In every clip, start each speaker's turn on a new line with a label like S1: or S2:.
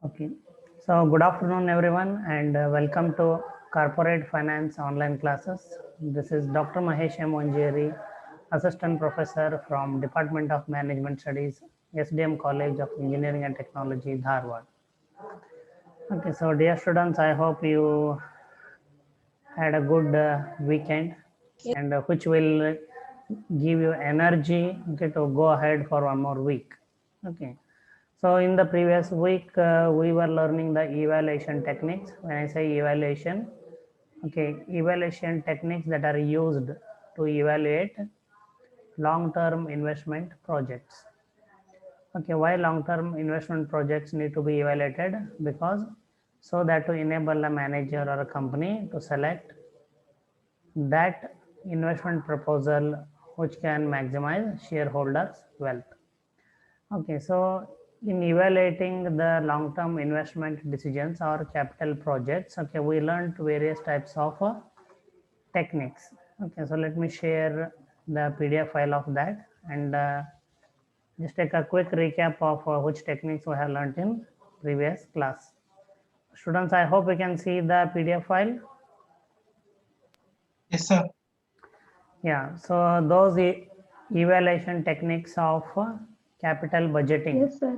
S1: Okay, so good afternoon, everyone, and welcome to Corporate Finance online classes. This is Dr. Mahesh M. Onjeri, Assistant Professor from Department of Management Studies, SDM College of Engineering and Technology, Dharwad. Okay, so dear students, I hope you had a good weekend and which will give you energy, okay, to go ahead for one more week. Okay. So in the previous week, we were learning the evaluation techniques. When I say evaluation, okay, evaluation techniques that are used to evaluate long-term investment projects. Okay, why long-term investment projects need to be evaluated? Because so that to enable a manager or a company to select that investment proposal which can maximize shareholders' wealth. Okay, so in evaluating the long-term investment decisions or capital projects, okay, we learned various types of techniques. Okay, so let me share the PDF file of that and just take a quick recap of which techniques we have learned in previous class. Students, I hope you can see the PDF file.
S2: Yes, sir.
S1: Yeah, so those evaluation techniques of capital budgeting.
S3: Yes, sir.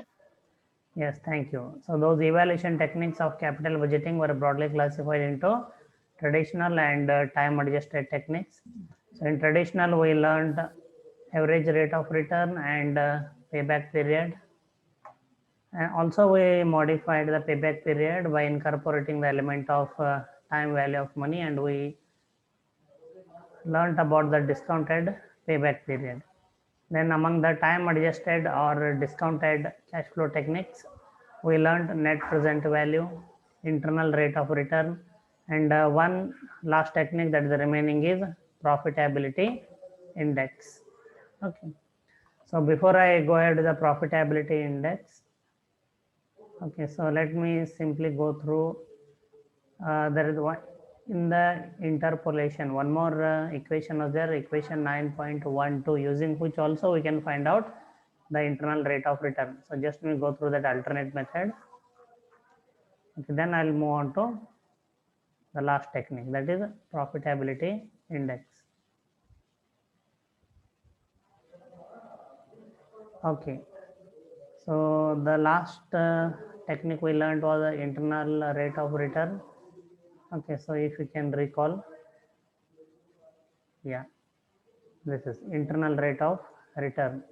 S1: Yes, thank you. So those evaluation techniques of capital budgeting were broadly classified into traditional and time adjusted techniques. So in traditional, we learned average rate of return and payback period. And also we modified the payback period by incorporating the element of time value of money, and we learned about the discounted payback period. Then among the time adjusted or discounted cash flow techniques, we learned net present value, internal rate of return, and one last technique that is remaining is profitability index. Okay. So before I go ahead with the profitability index, okay, so let me simply go through. There is one in the interpolation, one more equation was there, equation 9.12, using which also we can find out the internal rate of return. So just we go through that alternate method. Okay, then I'll move on to the last technique, that is profitability index. Okay, so the last technique we learned was the internal rate of return. Okay, so if you can recall, yeah, this is internal rate of return.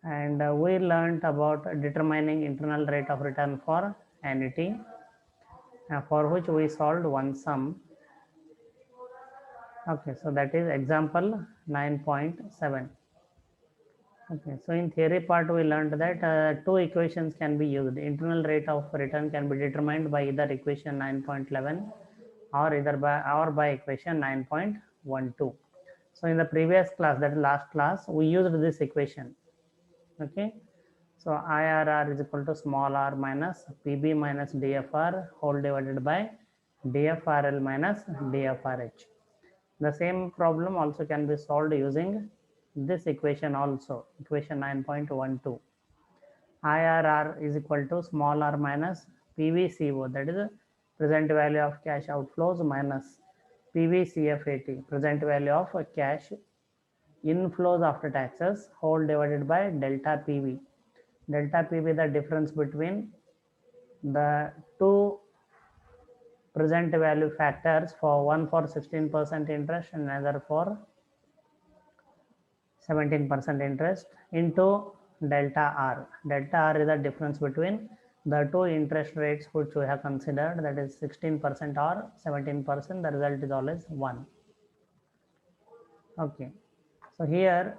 S1: And we learned about determining internal rate of return for annuity, for which we solved one sum. Okay, so that is example 9.7. Okay, so in theory part we learned that two equations can be used. Internal rate of return can be determined by either equation 9.11 or by equation 9.12. So in the previous class, that is last class, we used this equation. Okay, so IRR is equal to small r minus PB minus DFR whole divided by DFRL minus DFRH. The same problem also can be solved using this equation also, equation 9.12. IRR is equal to small r minus PVCO, that is present value of cash outflows, minus PVCFAT, present value of cash inflows after taxes, whole divided by delta PV. Delta PV, the difference between the two present value factors, for one for 16% interest and another for 17% interest, into delta R. Delta R is the difference between the two interest rates which we have considered, that is 16% or 17%. The result is always 1. Okay, so here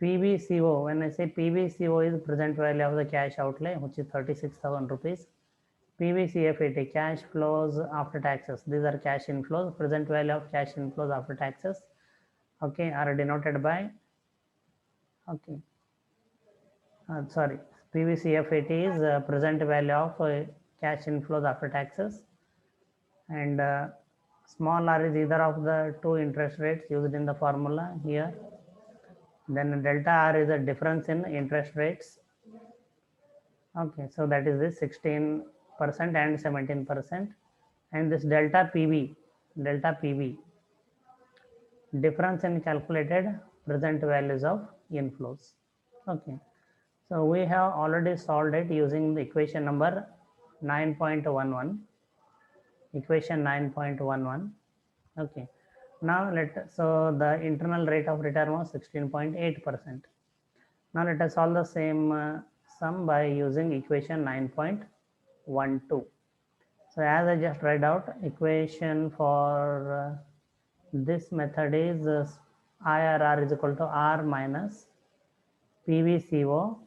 S1: PVCO, when I say PVCO is present value of the cash outlay, which is 36,000 rupees. PVCFAT, cash flows after taxes, these are cash inflows, present value of cash inflows after taxes, okay, are denoted by, okay, sorry, PVCFAT is present value of cash inflows after taxes, and small r is either of the two interest rates used in the formula here. Then delta R is a difference in interest rates. Okay, so that is this 16% and 17%. And this delta PV, difference in calculated present values of inflows. Okay, so we have already solved it using the equation number 9.11, equation 9.11. Okay, now so the internal rate of return was 16.8%. Now let us solve the same sum by using equation 9.12. So as I just read out, equation for this method is IRR is equal to R minus PVCO.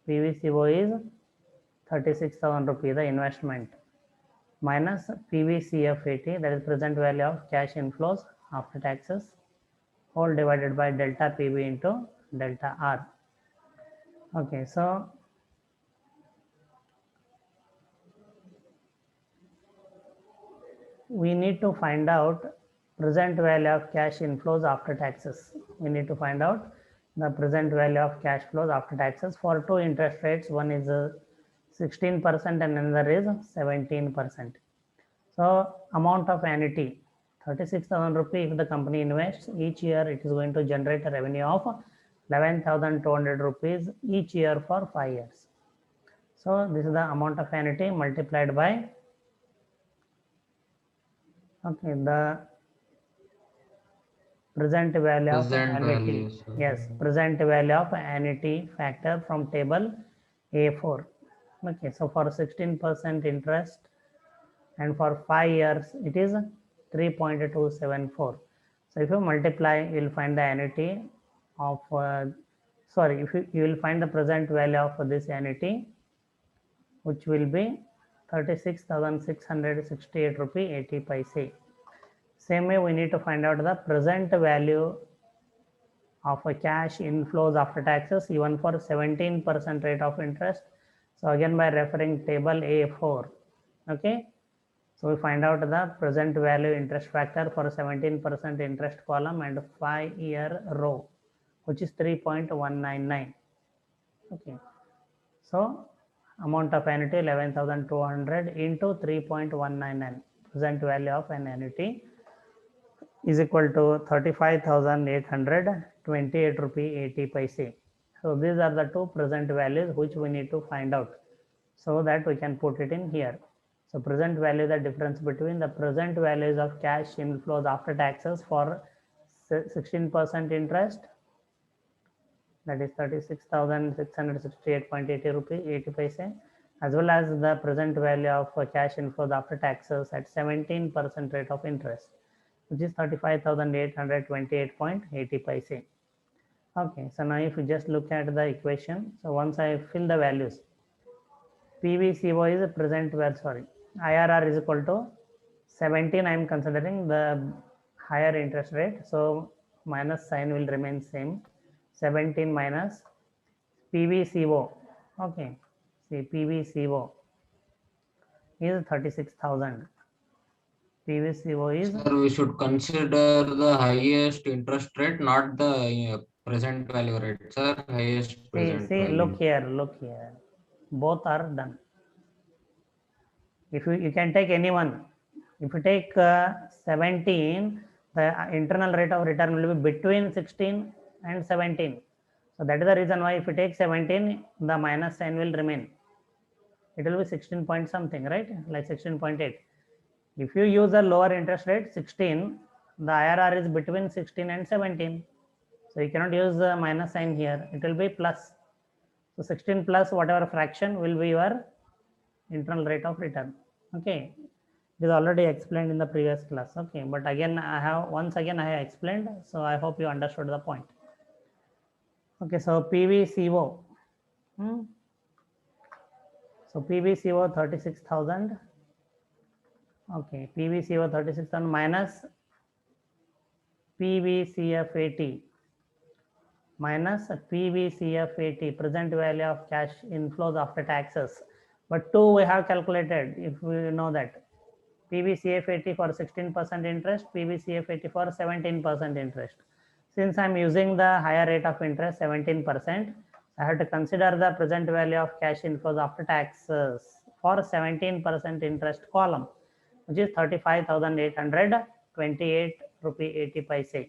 S1: PVCO is 36,000 rupees, the investment, minus PVCF80, that is present value of cash inflows after taxes, whole divided by delta PV into delta R. Okay, so we need to find out present value of cash inflows after taxes. We need to find out the present value of cash flows after taxes for two interest rates. One is 16% and another is 17%. So amount of annuity, 36,000 rupees if the company invests each year, it is going to generate a revenue of 11,200 rupees each year for 5 years. So this is the amount of annuity multiplied by, okay, the present value of annuity. Yes, present value of annuity factor from table A4. Okay, so for 16% interest and for 5 years it is 3.274. So if you multiply, you will find the annuity of if you will find the present value of this annuity, which will be 36,668 rupee 80 paise. Same way we need to find out the present value of a cash inflows after taxes even for 17% rate of interest. So again by referring table A4, okay. So we find out the present value interest factor for 17% interest column and 5-year row, which is 3.199. Okay. So amount of annuity 11,200 into 3.199, present value of an annuity is equal to 35,828 rupee 80 paise. So these are the two present values which we need to find out so that we can put it in here. So present value is the difference between the present values of cash inflows after taxes for 16% interest, that is 36,668.80 rupee 80 paise, as well as the present value of cash inflows after taxes at 17% rate of interest, which is 35,828.80 paise. Okay, so now if you just look at the equation, so once I fill the values, PVCO is a present value, IRR is equal to 17. I am considering the higher interest rate, so minus sign will remain same. 17 minus PVCO. Okay, see PVCO is 36,000. PVCO is.
S2: Sir, we should consider the highest interest rate, not the present value rate. Sir, highest present
S1: See,
S2: value.
S1: look here. Both are done. If you can take any one. If you take 17, the internal rate of return will be between 16 and 17. So that is the reason why if you take 17, the minus sign will remain. It will be 16 point something, right? Like 16.8. If you use a lower interest rate, 16, the IRR is between 16 and 17. So you cannot use the minus sign here. It will be plus. So 16 plus whatever fraction will be your internal rate of return. Okay. It is already explained in the previous class. Okay. But again, once again I have explained. So I hope you understood the point. Okay. So PVCO. So PVCO 36,000. Okay. PVCO 36,000 minus PVCF80 minus PVCF80, present value of cash inflows after taxes. But two we have calculated, if we know that. PVCF80 for 16% interest, PVCF80 for 17% interest. Since I'm using the higher rate of interest, 17%, I have to consider the present value of cash inflows after taxes for 17% interest column, which is 35,828 rupee 80 paise.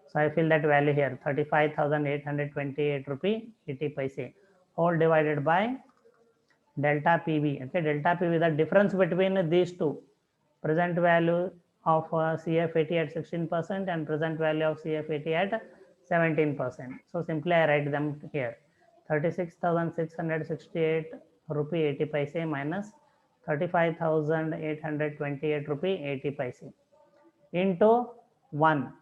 S1: So I fill that value here, 35,828 rupee 80 paise, whole divided by delta PV. Okay, delta PV, the difference between these two, present value of CF80 at 16% and present value of CF80 at 17%. So simply I write them here, 36,668 rupee 80 paise minus 35,828 rupee 80 paise into 1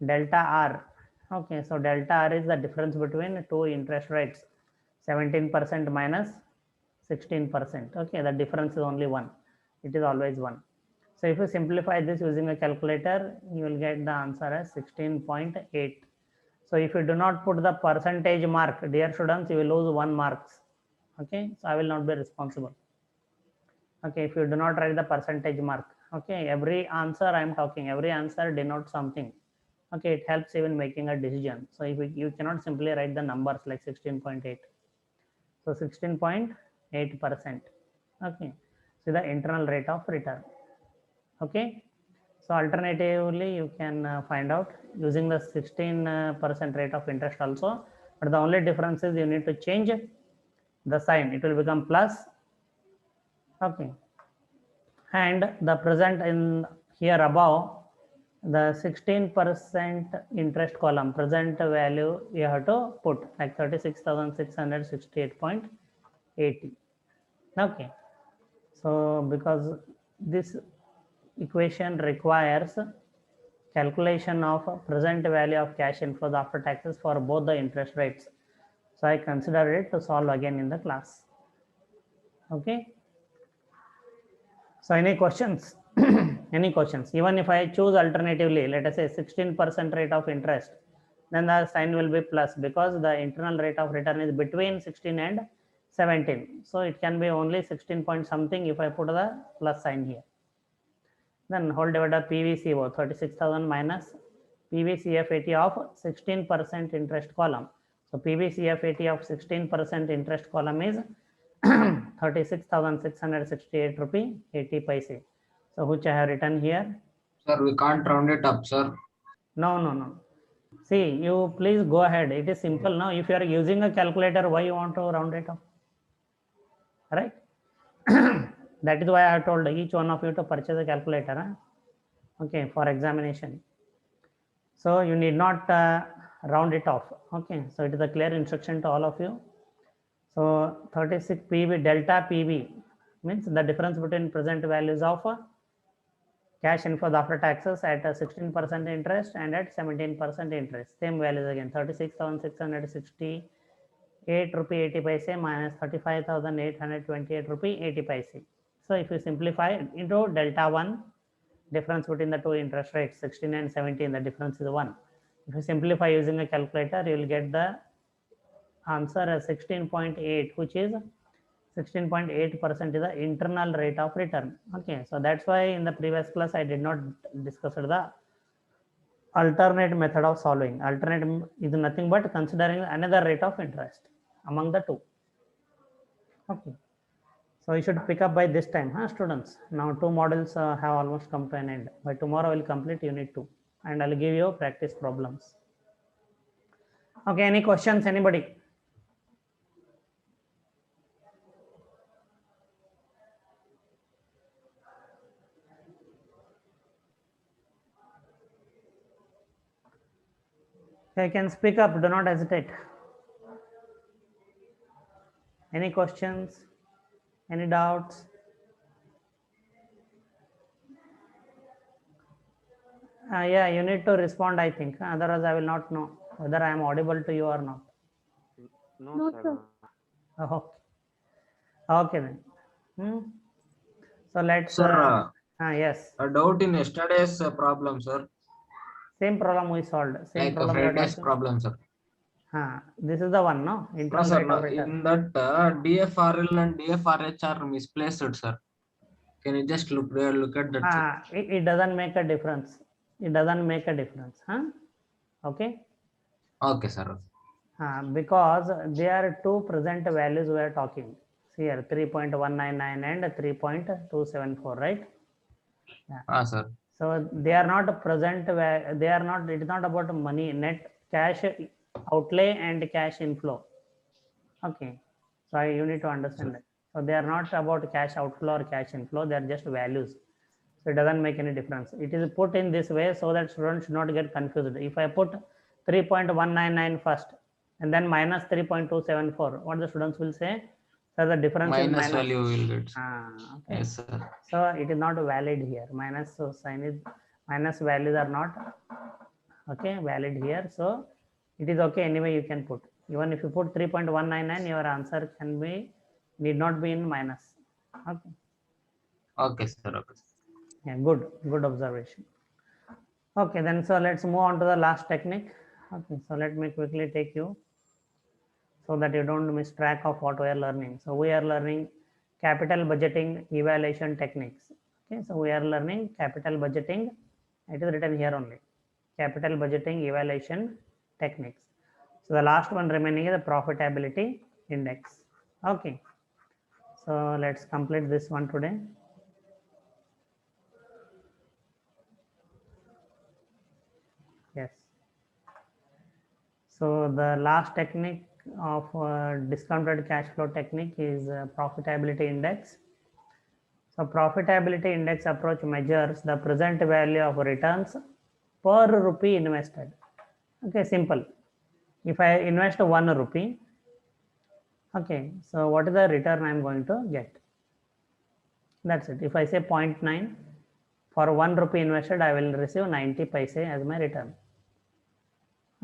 S1: delta R. Okay, so delta R is the difference between two interest rates, 17% minus 16%. Okay, the difference is only 1. It is always 1. So if you simplify this using a calculator, you will get the answer as 16.8. So if you do not put the percentage mark, dear students, you will lose 1 marks. Okay, so I will not be responsible. Okay, if you do not write the percentage mark. Okay, every answer I am talking, every answer denotes something. Okay, it helps even making a decision. So if you cannot simply write the numbers like 16.8. So 16.8%. Okay, so the internal rate of return. Okay, so alternatively you can find out using the 16% rate of interest also, but the only difference is you need to change the sign. It will become plus. Okay, and the present in here above, the 16% interest column, present value you have to put like 36,668.80. Okay, so because this equation requires calculation of present value of cash inflows after taxes for both the interest rates, so I consider it to solve again in the class. Okay, so any questions? Any questions? Even if I choose alternatively, let us say 16% rate of interest, then the sign will be plus because the internal rate of return is between 16 and 17. So it can be only 16 point something if I put the plus sign here. Then whole divided by PVCO 36,000 minus PVCF80 of 16% interest column. So PVCF80 of 16% interest column is 36,668 rupee 80 paise. So which I have written here.
S2: Sir, we can't round it up, sir.
S1: No. See, you please go ahead. It is simple now. If you are using a calculator, why you want to round it up? Right? That is why I have told each one of you to purchase a calculator. Huh? Okay, for examination. So you need not round it off. Okay, so it is a clear instruction to all of you. So 36 PV delta PV means the difference between present values of cash inflows after taxes at 16% interest and at 17% interest. Same values again, 36,668 rupee 80 paise minus 35,828 rupee 80 paise. So if you simplify it into delta 1, difference between the two interest rates 16 and 17, the difference is 1. If you simplify using a calculator, you will get the answer as 16.8, which is 16.8% is the internal rate of return. Okay, so that's why in the previous class I did not discuss the alternate method of solving. Alternate is nothing but considering another rate of interest among the two. Okay, so you should pick up by this time, huh, students? Now 2 models have almost come to an end. By tomorrow I will complete unit 2 and I'll give you practice problems. Okay, any questions, anybody? You can speak up, do not hesitate. Any questions? Any doubts? Yeah, you need to respond, I think. Otherwise, I will not know whether I am audible to you or not.
S3: No, sir.
S1: Oh, okay then. So let's.
S2: Sir,
S1: yes.
S2: a doubt in yesterday's problem, sir.
S1: Same problem we solved. Same
S2: Like
S1: problem.
S2: Friday's problem, sir.
S1: This is the one, no?
S2: No, sir. No, in that DFRL and DFRH are misplaced, sir. Can you just look at that?
S1: It doesn't make a difference. It doesn't make a difference. Huh? Okay.
S2: Okay, sir.
S1: Because there are two present values we are talking. See here 3.199 and 3.274, right? Yeah.
S2: sir.
S1: So they are not present, they are not, it is not about money, net cash outlay and cash inflow. Okay. So you need to understand that. So they are not about cash outflow or cash inflow, they are just values. So it doesn't make any difference. It is put in this way so that students should not get confused. If I put 3.199 first and then minus 3.274, what the students will say? So the difference is
S2: Minus
S1: minus.
S2: value will get.
S1: Okay.
S2: Yes, sir.
S1: So it is not valid here. Minus, so sign is minus values are not okay valid here. So it is okay anyway you can put. Even if you put 3.199, your answer can be need not be in minus. Okay.
S2: Okay, sir. Okay.
S1: Yeah, good observation. Okay, then so let's move on to the last technique. Okay, so let me quickly take you so that you don't miss track of what we are learning. So we are learning capital budgeting evaluation techniques. Okay, so we are learning capital budgeting. It is written here only. Capital budgeting evaluation techniques. So the last one remaining is the profitability index. Okay, so let's complete this one today. Yes. So the last technique of discounted cash flow technique is profitability index. So profitability index approach measures the present value of returns per rupee invested. Okay, simple. If I invest 1 rupee, okay, so what is the return I am going to get? That's it. If I say 0.9, for 1 rupee invested, I will receive 90 paise as my return.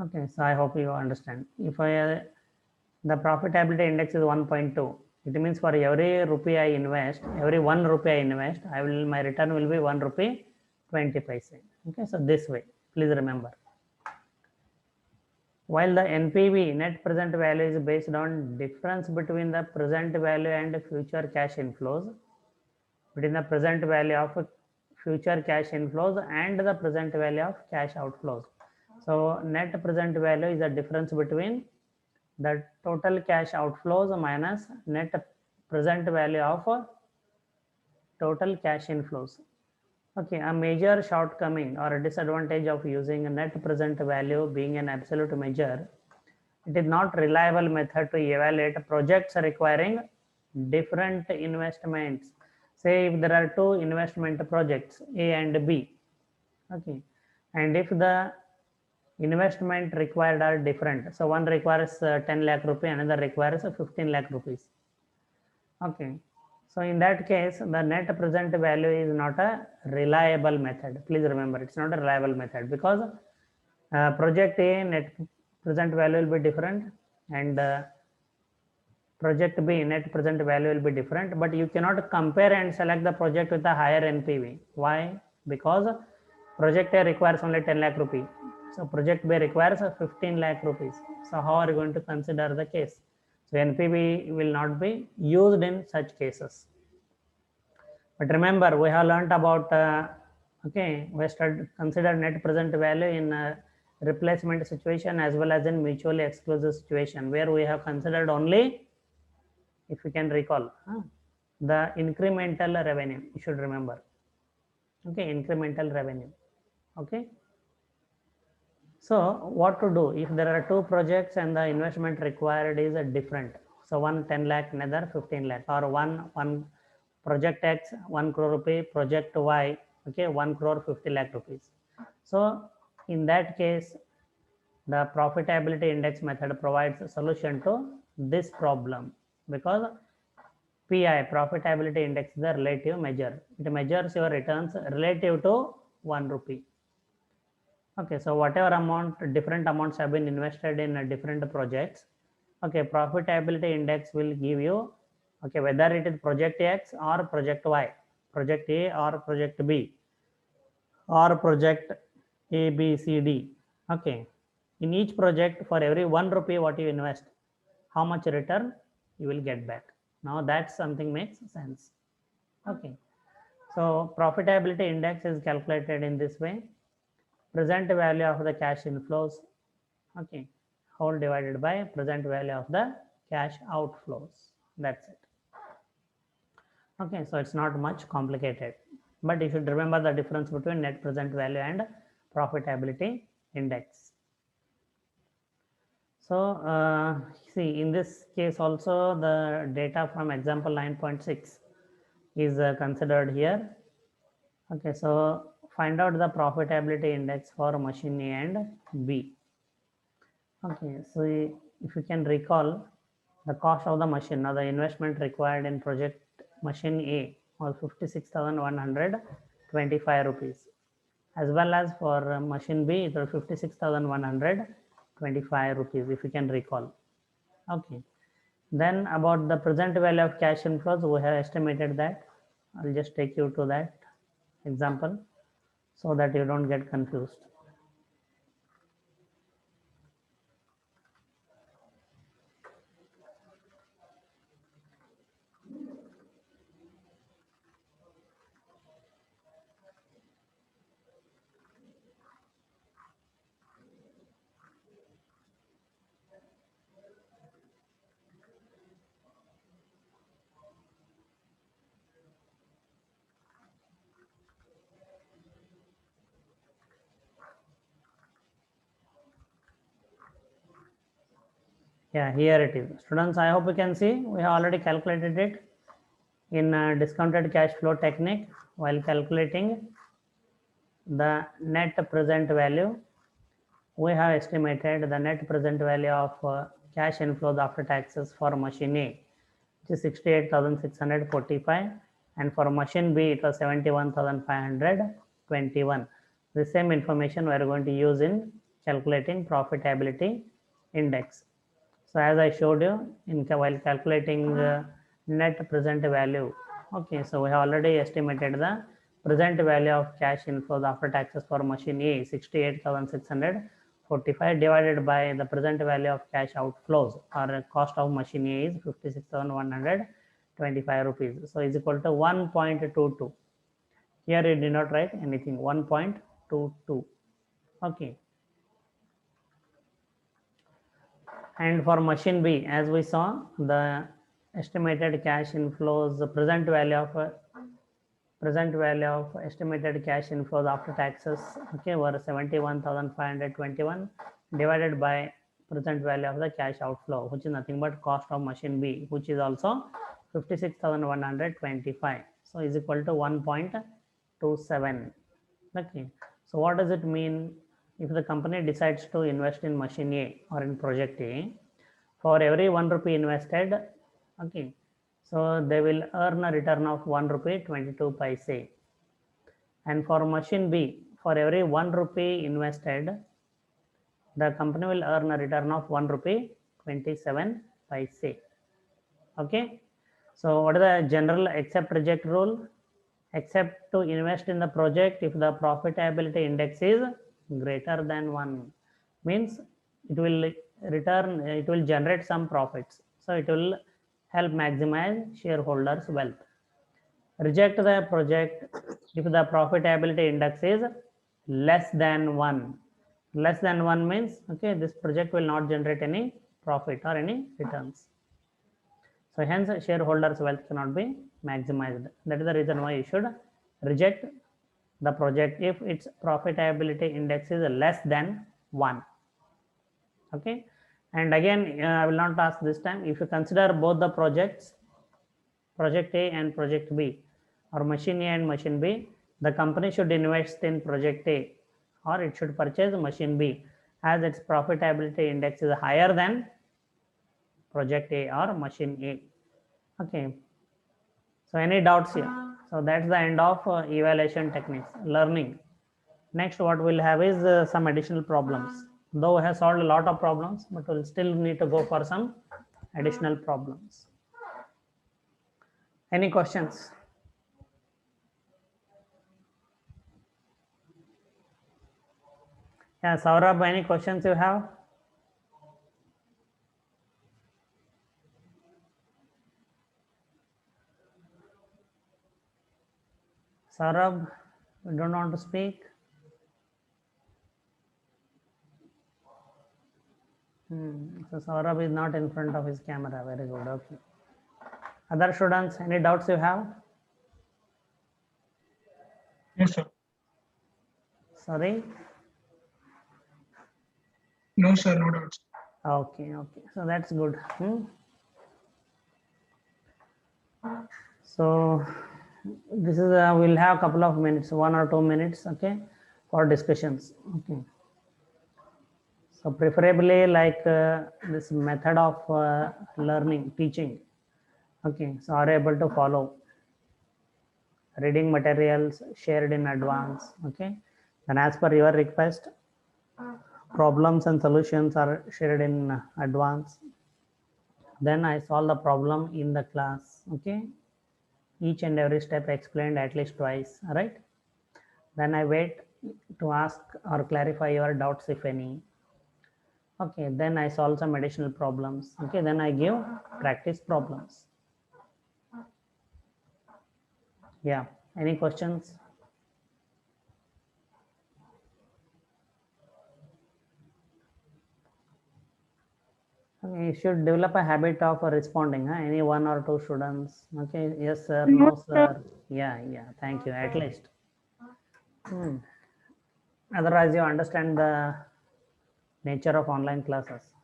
S1: Okay, so I hope you understand. If the profitability index is 1.2, it means for every rupee I invest, every 1 rupee I invest, my return will be 1 rupee 20 paise. Okay, so this way, please remember. While the NPV, net present value, is based on difference between the present value and future cash inflows, between the present value of future cash inflows and the present value of cash outflows. So net present value is the difference between the total cash outflows minus net present value of total cash inflows. Okay, a major shortcoming or a disadvantage of using a net present value being an absolute measure, it is not reliable method to evaluate projects requiring different investments. Say if there are two investment projects A and B, okay, and if the investment required are different, so one requires 10 lakh rupee, another requires 15 lakh rupees. Okay, so in that case, the net present value is not a reliable method. Please remember, it's not a reliable method because project A net present value will be different and project B net present value will be different, but you cannot compare and select the project with a higher NPV. Why? Because project A requires only 10 lakh rupee. So project B requires 15 lakh rupees. So how are you going to consider the case? So NPV will not be used in such cases. But remember, we have learned about, okay, we consider net present value in replacement situation as well as in mutually exclusive situation where we have considered only, if you can recall, the incremental revenue, you should remember. Okay, incremental revenue. Okay. So what to do if there are two projects and the investment required is different. So one 10 lakh, another 15 lakh, or one project X 1 crore rupee, project Y, okay, 1 crore 50 lakh rupees. So in that case, the profitability index method provides a solution to this problem because PI, profitability index, is the relative measure. It measures your returns relative to 1 rupee. Okay, so whatever amount, different amounts have been invested in different projects. Okay, profitability index will give you, okay, whether it is project X or project Y, project A or project B, or project A, B, C, D. Okay, in each project, for every 1 rupee what you invest, how much return you will get back. Now that something makes sense. Okay, so profitability index is calculated in this way. Present value of the cash inflows. Okay, whole divided by present value of the cash outflows. That's it. Okay, so it's not much complicated, but you should remember the difference between net present value and profitability index. So see, in this case also the data from example 9.6 is considered here. Okay, so find out the profitability index for machine A and B. Okay, so if you can recall, the cost of the machine or the investment required in project machine A was 56,125 rupees, as well as for machine B it was 56,125 rupees, if you can recall. Okay, then about the present value of cash inflows, we have estimated that. I'll just take you to that example so that you don't get confused. Yeah, here it is. Students, I hope you can see we have already calculated it in discounted cash flow technique. While calculating the net present value, we have estimated the net present value of cash inflows after taxes for machine A, which is 68,645, and for machine B it was 71,521. The same information we are going to use in calculating profitability index. So as I showed you while calculating net present value, okay, so we have already estimated the present value of cash inflows after taxes for machine A, 68,645, divided by the present value of cash outflows or cost of machine A is 56,125 rupees. So is equal to 1.22. Here you did not write anything, 1.22. Okay. And for machine B, as we saw, the estimated cash inflows, the present value of estimated cash inflows after taxes, okay, were 71,521 divided by present value of the cash outflow, which is nothing but cost of machine B, which is also 56,125. So is equal to 1.27. Okay. So what does it mean? If the company decides to invest in machine A or in project A, for every 1 rupee invested, okay, so they will earn a return of 1 rupee 22 paise. And for machine B, for every 1 rupee invested, the company will earn a return of 1 rupee 27 paise. Okay. So what is the general accept reject rule? Except to invest in the project if the profitability index is greater than 1, means it will generate some profits, so it will help maximize shareholders wealth. Reject the project if the profitability index is less than 1. Less than 1 means, okay, this project will not generate any profit or any returns, so hence shareholders wealth cannot be maximized. That is the reason why you should reject the project if its profitability index is less than 1. Okay, and again I will not ask this time, if you consider both the projects, project A and project B, or machine A and machine B, the company should invest in project A or it should purchase machine B as its profitability index is higher than project A or machine A. Okay, so any doubts here? So that's the end of evaluation techniques learning. Next what we'll have is some additional problems. Though we have solved a lot of problems, but we'll still need to go for some additional problems. Any questions? Yeah, Saurabh, any questions you have? Saurabh, you don't want to speak? So Saurabh is not in front of his camera. Very good. Okay. Other students, any doubts you have?
S4: No, sir.
S1: Sorry.
S4: No, sir. No doubts.
S1: Okay. Okay. So that's good. So this is we'll have a couple of minutes, 1 or 2 minutes, okay, for discussions. Okay. So preferably like this method of learning, teaching. Okay. So are able to follow reading materials shared in advance. Okay. And as per your request, problems and solutions are shared in advance. Then I solve the problem in the class. Okay. Each and every step explained at least twice. All right. Then I wait to ask or clarify your doubts if any. Okay, then I solve some additional problems. Okay, then I give practice problems. Yeah, any questions? Okay, you should develop a habit of responding. Huh? Any 1 or 2 students. Okay, yes sir, no sir. Yeah, thank you, at least. Otherwise you understand the nature of online classes.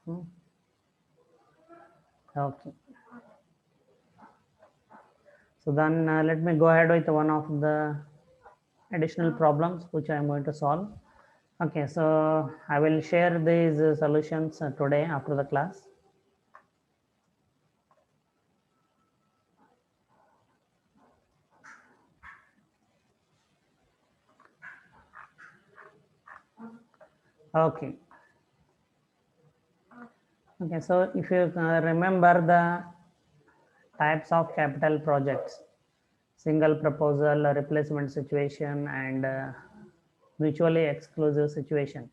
S1: Okay. So then let me go ahead with one of the additional problems which I am going to solve. Okay, so I will share these solutions today after the class. Okay. Okay, so if you remember the types of capital projects, single proposal, replacement situation, and mutually exclusive situation.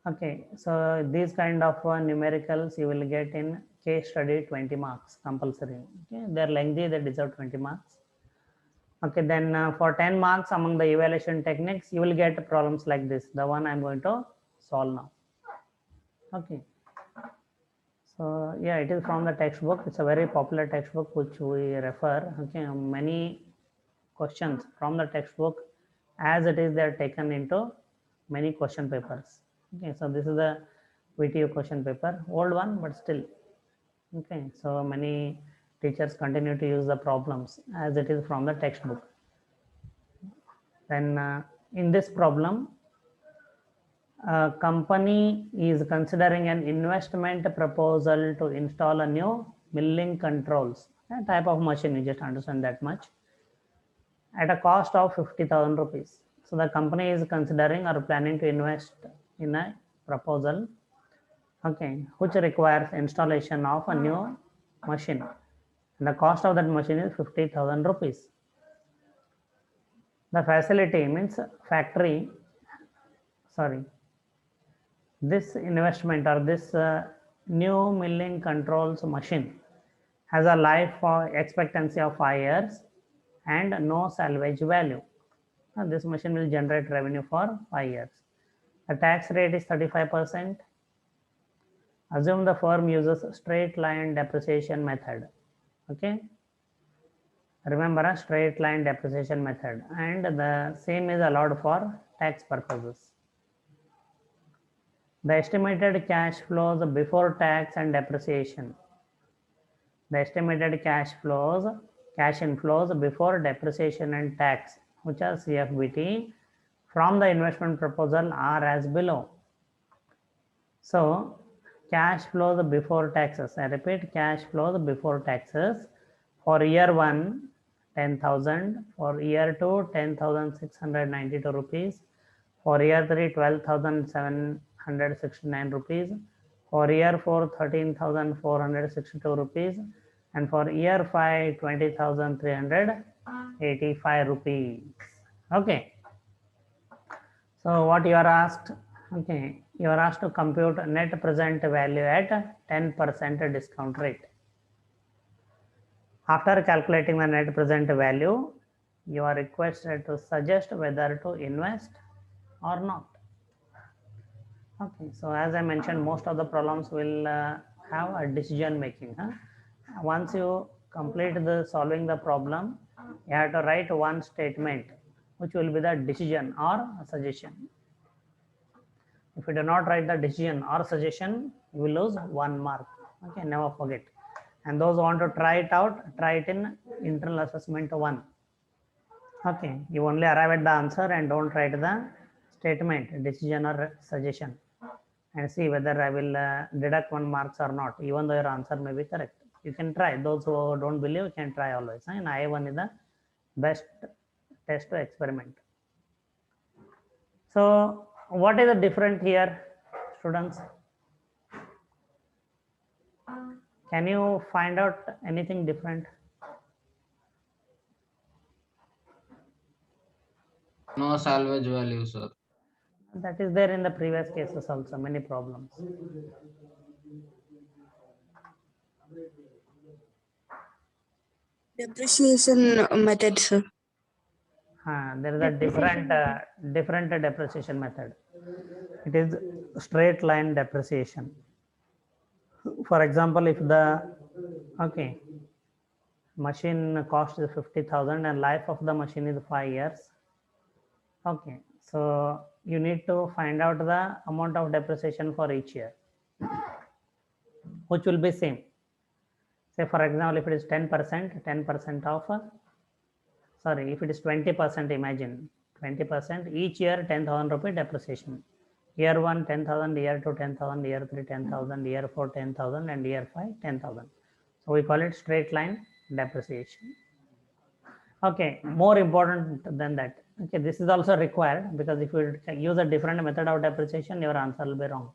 S1: Okay, so these kind of numericals you will get in case study 20 marks compulsory. Okay, they're lengthy, they deserve 20 marks. Okay, then for 10 marks among the evaluation techniques, you will get problems like this, the one I'm going to solve now. Okay. So yeah, it is from the textbook. It's a very popular textbook which we refer. Okay, many questions from the textbook as it is, they are taken into many question papers. Okay, so this is the VTU question paper, old one, but still. Okay, so many teachers continue to use the problems as it is from the textbook. Then in this problem, a company is considering an investment proposal to install a new milling controls, a type of machine, you just understand that much, at a cost of 50,000 rupees. So the company is considering or planning to invest in a proposal, okay, which requires installation of a new machine. And the cost of that machine is 50,000 rupees. The facility means factory, sorry, this investment or this new milling controls machine has a life expectancy of 5 years and no salvage value. This machine will generate revenue for 5 years. The tax rate is 35%. Assume the firm uses straight line depreciation method. Okay. Remember a straight line depreciation method, and the same is allowed for tax purposes. The estimated cash flows before tax and depreciation. The estimated cash inflows before depreciation and tax, which are CFBT, from the investment proposal are as below. So cash flows before taxes, I repeat, cash flows before taxes for year 1, 10,000, for year 2, 10,692 rupees, for year 3, 12,769 rupees, for year 4, 13,462 rupees, and for year 5, 20,385 rupees. Okay. So what you are asked, okay, you are asked to compute net present value at 10% discount rate. After calculating the net present value, you are requested to suggest whether to invest or not. Okay, so as I mentioned, most of the problems will have a decision making. Huh? Once you complete the solving the problem, you have to write one statement, which will be the decision or a suggestion. If you do not write the decision or suggestion, you will lose 1 mark. Okay, never forget. And those who want to try it out, try it in internal assessment 1. Okay, you only arrive at the answer and don't write the statement, decision or suggestion, and see whether I will deduct 1 marks or not, even though your answer may be correct. You can try. Those who don't believe can try always. And I1 is the best test to experiment. So, what is the different here, students? Can you find out anything different?
S2: No salvage value, sir.
S1: That is there in the previous cases also, many problems.
S5: Depreciation method, sir.
S1: There is a different depreciation method. It is straight line depreciation. For example, if the machine cost is 50,000 and life of the machine is 5 years. Okay, so you need to find out the amount of depreciation for each year, which will be same. Say for example, if it is 10%, 10% of, sorry, if it is 20%, imagine 20%, each year 10,000 rupee depreciation. Year 1 10,000, year 2 10,000, year 3 10,000, year 4 10,000, and year 5 10,000. So we call it straight line depreciation. Okay, more important than that. Okay, this is also required, because if you use a different method of depreciation, your answer will be wrong.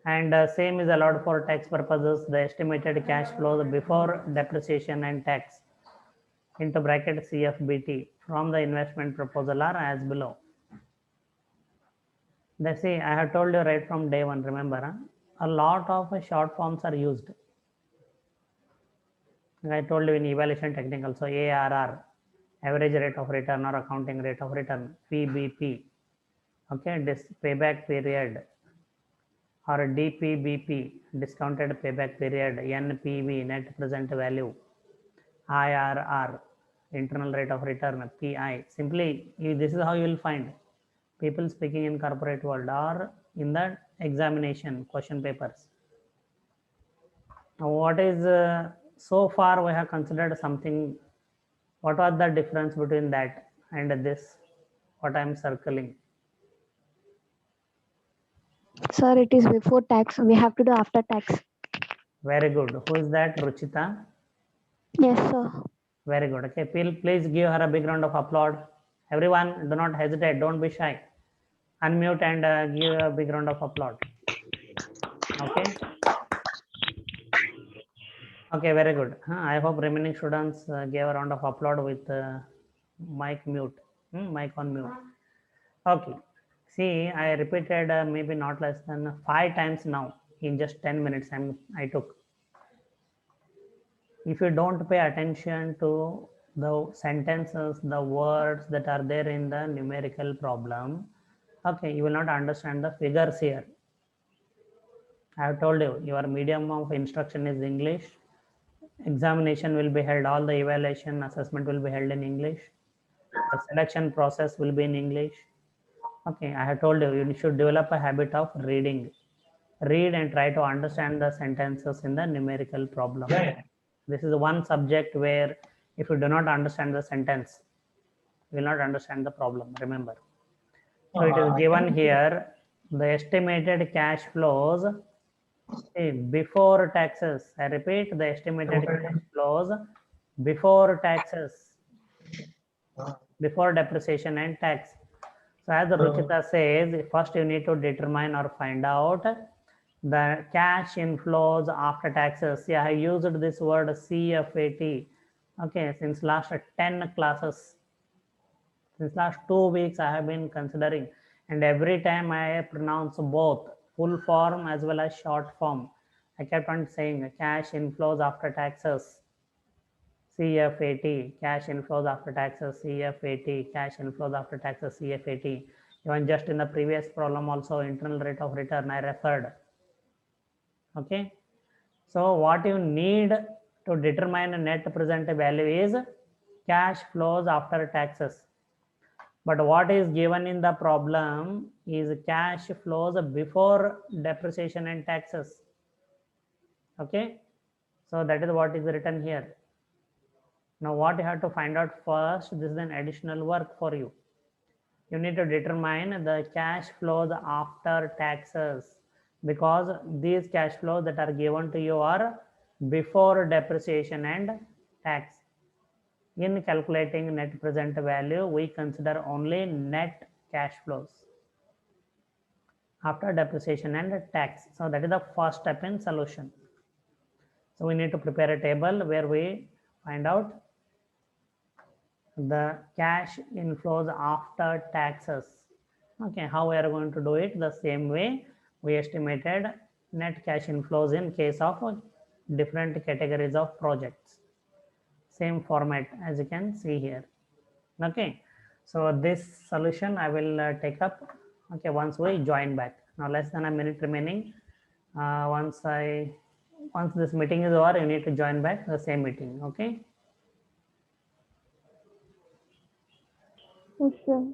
S1: And same is allowed for tax purposes. The estimated cash flows before depreciation and tax into bracket CFBT from the investment proposal are as below. They say, I have told you right from day one, remember, a lot of short forms are used. I told you in evaluation technique also, ARR, average rate of return or accounting rate of return, PBP, okay, this payback period, or DPBP, discounted payback period, NPV, net present value, IRR, internal rate of return, PI. Simply, this is how you will find people speaking in corporate world or in the examination question papers. Now, what is so far we have considered something. What was the difference between that and this? What I am circling?
S6: Sir, it is before tax. We have to do after tax.
S1: Very good. Who is that? Ruchita?
S6: Yes, sir.
S1: Very good. Okay, please give her a big round of applause. Everyone, do not hesitate. Don't be shy. Unmute and give a big round of applause. Okay. Okay, very good. I hope remaining students gave a round of applause with mic mute, mic on mute. Okay. See, I repeated maybe not less than 5 times now in just 10 minutes I took. If you don't pay attention to the sentences, the words that are there in the numerical problem, okay, you will not understand the figures here. I have told you, your medium of instruction is English. Examination will be held, all the evaluation assessment will be held in English. The selection process will be in English. Okay, I have told you, you should develop a habit of reading. Read and try to understand the sentences in the numerical problem. This is one subject where if you do not understand the sentence, you will not understand the problem, remember. So it is given here, the estimated cash flows before taxes. I repeat, the estimated cash flows before taxes, before depreciation and tax. So as Ruchita says, first you need to determine or find out the cash inflows after taxes. Yeah, I used this word CFAT. Okay, since last 10 classes, since last 2 weeks, I have been considering, and every time I pronounce both full form as well as short form. I kept on saying cash inflows after taxes, CFAT, cash inflows after taxes, CFAT, cash inflows after taxes, CFAT. Even just in the previous problem also, internal rate of return I referred. Okay. So what you need to determine net present value is cash flows after taxes. But what is given in the problem is cash flows before depreciation and taxes. Okay. So that is what is written here. Now what you have to find out first, this is an additional work for you. You need to determine the cash flows after taxes, because these cash flows that are given to you are before depreciation and tax. In calculating net present value, we consider only net cash flows after depreciation and tax. So that is the first step in solution. So we need to prepare a table where we find out the cash inflows after taxes. Okay, how we are going to do it? The same way we estimated net cash inflows in case of different categories of projects. Same format as you can see here. Okay, so this solution I will take up, okay, once we join back. Now less than a minute remaining. Once this meeting is over, you need to join back the same meeting. Okay.
S6: Yes, sir.